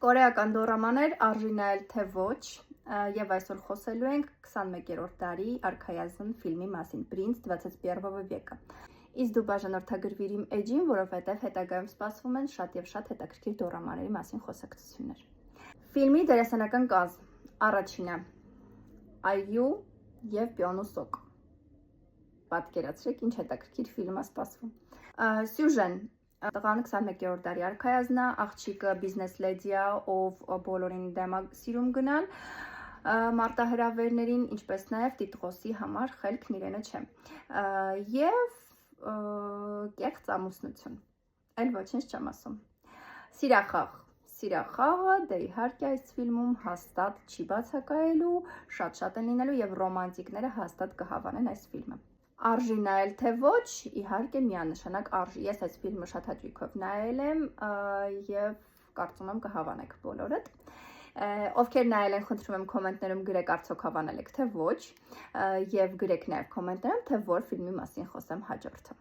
Կորեական դորամաներ արժի նայել թե ոչ, եւ այսօր խոսելու ենք 21-րդ դարի արքայազն ֆիլմի մասին «Принц 21 века»։ Իսկ դու բաժանորդագրվիր իմ էջին, որովհետև հետագայում սպասվում են շատ եւ շատ հետաքրքիր դորամաների մասին խոսակցություններ։ Ֆիլմի դերասանական կազմ. առաջինը Այու եւ Պյոնուսոկ։ Պատկերացրեք, ինչ հետաքրքիր ֆիլմ է սպասվում։ Սյուժեն. տղան 21-րդ դարի արքայազն է, աղջիկը բիզնես լեդի է, ով բոլորին դեմ է սիրում գնալ, մարտահրավերներին, ինչպես նաև տիտղոսի համար խելքն իրենը չէ։ Եվ կեղծ ամուսնություն։ Այլ ոչինչ չեմ ասում։ Սիրախաղ. Սիրախաղը դե իհարկե այս ֆիլմում հաստատ չի բացակայելու, շատ են լինելու եւ ռոմանտիկները հաստատ կհավանեն այս ֆիլմը։ Արժի նայել թե ոչ, իհարկե միանշանակ արժի։ Ես այս ֆիլմը շատ հաճույքով նայել եմ եւ կարծում եմ կհավանեք բոլորդ։ Ովքեր նայել են, խնդրում եմ կոմենտներում գրեք արդյոք հավանել եք թե ոչ, եւ գրեք նաեւ կոմենտներում, թե որ ֆիլմի մասին խոսեմ հաջորդը։